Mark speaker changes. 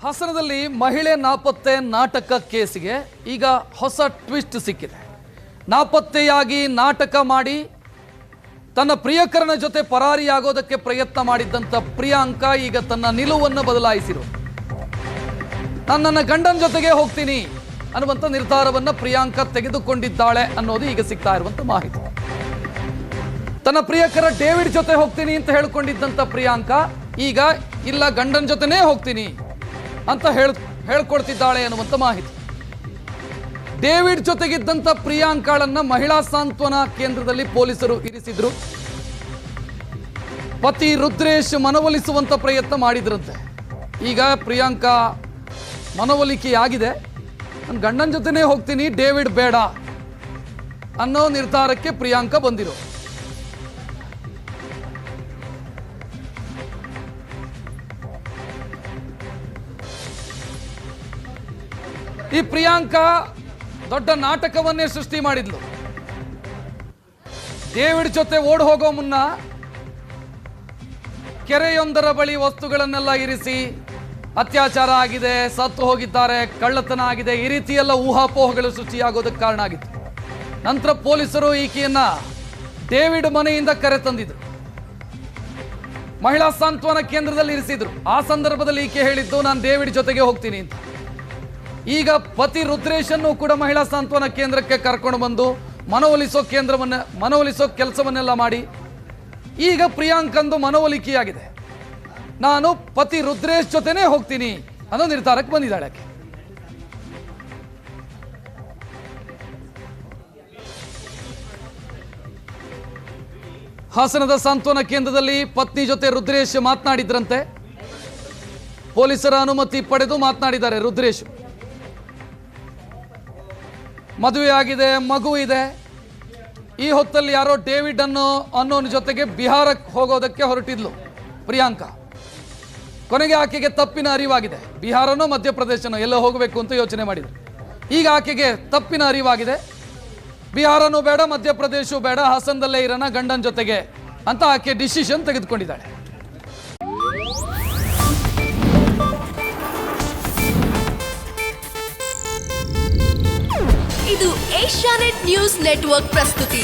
Speaker 1: ಹಾಸನದಲ್ಲಿ ಮಹಿಳೆ ನಾಪತ್ತೆ ನಾಟಕ ಕೇಸಿಗೆ ಈಗ ಹೊಸ ಟ್ವಿಸ್ಟ್ ಸಿಕ್ಕಿದೆ. ನಾಪತ್ತೆಯಾಗಿ ನಾಟಕ ಮಾಡಿ ತನ್ನ ಪ್ರಿಯಕರನ ಜೊತೆ ಪರಾರಿಯಾಗೋದಕ್ಕೆ ಪ್ರಯತ್ನ ಮಾಡಿದ್ದಂಥ ಪ್ರಿಯಾಂಕಾ ಈಗ ತನ್ನ ನಿಲುವನ್ನು ಬದಲಾಯಿಸಿರು. ನನ್ನ ಗಂಡನ ಜೊತೆಗೆ ಹೋಗ್ತೀನಿ ಅನ್ನುವಂಥ ನಿರ್ಧಾರವನ್ನು ಪ್ರಿಯಾಂಕಾ ತೆಗೆದುಕೊಂಡಿದ್ದಾಳೆ ಅನ್ನೋದು ಈಗ ಸಿಗ್ತಾ ಇರುವಂಥ ಮಾಹಿತಿ. ತನ್ನ ಪ್ರಿಯಕರ ಡೇವಿಡ್ ಜೊತೆ ಹೋಗ್ತೀನಿ ಅಂತ ಹೇಳ್ಕೊಂಡಿದ್ದಂಥ ಪ್ರಿಯಾಂಕಾ ಈಗ ಇಲ್ಲ ಗಂಡನ ಜೊತೆನೇ ಹೋಗ್ತೀನಿ ಅಂತ ಹೇಳ್ಕೊಡ್ತಿದ್ದಾಳೆ ಅನ್ನುವಂಥ ಮಾಹಿತಿ. ಡೇವಿಡ್ ಜೊತೆಗಿದ್ದಂಥ ಪ್ರಿಯಾಂಕಾಳನ್ನ ಮಹಿಳಾ ಸಾಂತ್ವನ ಕೇಂದ್ರದಲ್ಲಿ ಪೊಲೀಸರು ಇರಿಸಿದ್ರು. ಪತಿ ರುದ್ರೇಶ್ ಮನವೊಲಿಸುವಂತ ಪ್ರಯತ್ನ ಮಾಡಿದ್ರಂತೆ. ಈಗ ಪ್ರಿಯಾಂಕಾ ಮನವೊಲಿಕೆಯಾಗಿದೆ. ನನ್ನ ಗಂಡನ ಜೊತೆನೇ ಹೋಗ್ತೀನಿ, ಡೇವಿಡ್ ಬೇಡ ಅನ್ನೋ ನಿರ್ಧಾರಕ್ಕೆ ಪ್ರಿಯಾಂಕಾ ಬಂದಿರೋ. ಈ ಪ್ರಿಯಾಂಕಾ ದೊಡ್ಡ ನಾಟಕವನ್ನೇ ಸೃಷ್ಟಿ ಮಾಡಿದ್ಲು. ಡೇವಿಡ್ ಜೊತೆ ಓಡ್ ಹೋಗೋ ಮುನ್ನ ಕೆರೆಯೊಂದರ ಬಳಿ ವಸ್ತುಗಳನ್ನೆಲ್ಲ ಇರಿಸಿ ಅತ್ಯಾಚಾರ ಆಗಿದೆ, ಸತ್ತು ಹೋಗಿದ್ದಾರೆ, ಕಳ್ಳತನ ಆಗಿದೆ, ಈ ರೀತಿಯೆಲ್ಲ ಊಹಾಪೋಹಗಳು ಸೃಷ್ಟಿಯಾಗೋದಕ್ಕೆ ಕಾರಣ ಆಗಿತ್ತು. ನಂತರ ಪೊಲೀಸರು ಈಕೆಯನ್ನ ಡೇವಿಡ್ ಮನೆಯಿಂದ ಕರೆ ತಂದಿದ್ರು, ಮಹಿಳಾ ಸಾಂತ್ವನ ಕೇಂದ್ರದಲ್ಲಿ ಇರಿಸಿದ್ರು. ಆ ಸಂದರ್ಭದಲ್ಲಿ ಈಕೆ ಹೇಳಿದ್ದು ನಾನು ಡೇವಿಡ್ ಜೊತೆಗೆ ಹೋಗ್ತೀನಿ ಅಂತ. ಈಗ ಪತಿ ರುದ್ರೇಶನ್ನು ಕೂಡ ಮಹಿಳಾ ಸಾಂತ್ವನ ಕೇಂದ್ರಕ್ಕೆ ಕರ್ಕೊಂಡು ಬಂದು ಮನವೊಲಿಸೋ ಕೆಲಸವನ್ನೆಲ್ಲ ಮಾಡಿ ಈಗ ಪ್ರಿಯಾಂಕಂದು ಮನವೊಲಿಕೆಯಾಗಿದೆ. ನಾನು ಪತಿ ರುದ್ರೇಶ್ ಜೊತೆನೇ ಹೋಗ್ತೀನಿ ಅನ್ನೋ ನಿರ್ಧಾರಕ್ಕೆ ಬಂದಿದ್ದಾಳೆ ಆಕೆ. ಹಾಸನದ ಸಾಂತ್ವನ ಕೇಂದ್ರದಲ್ಲಿ ಪತ್ನಿ ಜೊತೆ ರುದ್ರೇಶ್ ಮಾತನಾಡಿದ್ರಂತೆ. ಪೊಲೀಸರ ಅನುಮತಿ ಪಡೆದು ಮಾತನಾಡಿದ್ದಾರೆ ರುದ್ರೇಶ್. ಮದುವೆ ಆಗಿದೆ, ಮಗು ಇದೆ. ಈ ಹೊತ್ತಲ್ಲಿ ಯಾರೋ ಡೇವಿಡ್ ಅನ್ನೋನ ಜೊತೆಗೆ ಬಿಹಾರಕ್ಕೆ ಹೋಗೋದಕ್ಕೆ ಹೊರಟಿದ್ಲು ಪ್ರಿಯಾಂಕಾ. ಕೊನೆಗೆ ಆಕೆಗೆ ತಪ್ಪಿನ ಅರಿವಾಗಿದೆ. ಬಿಹಾರನೋ ಮಧ್ಯಪ್ರದೇಶನೋ ಎಲ್ಲೋ ಹೋಗಬೇಕು ಅಂತ ಯೋಚನೆ ಮಾಡಿದ್ರು. ಈಗ ಆಕೆಗೆ ತಪ್ಪಿನ ಅರಿವಾಗಿದೆ. ಬಿಹಾರನೂ ಬೇಡ, ಮಧ್ಯಪ್ರದೇಶವೂ ಬೇಡ, ಹಾಸನದಲ್ಲೇ ಇರೋಣ ಗಂಡನ ಜೊತೆಗೆ ಅಂತ ಆಕೆ ಡಿಸಿಷನ್ ತೆಗೆದುಕೊಂಡಿದ್ದಾಳೆ.
Speaker 2: ಇದು ಏಷ್ಯಾನೆಟ್ ನ್ಯೂಸ್ ನೆಟ್ವರ್ಕ್ ಪ್ರಸ್ತುತಿ.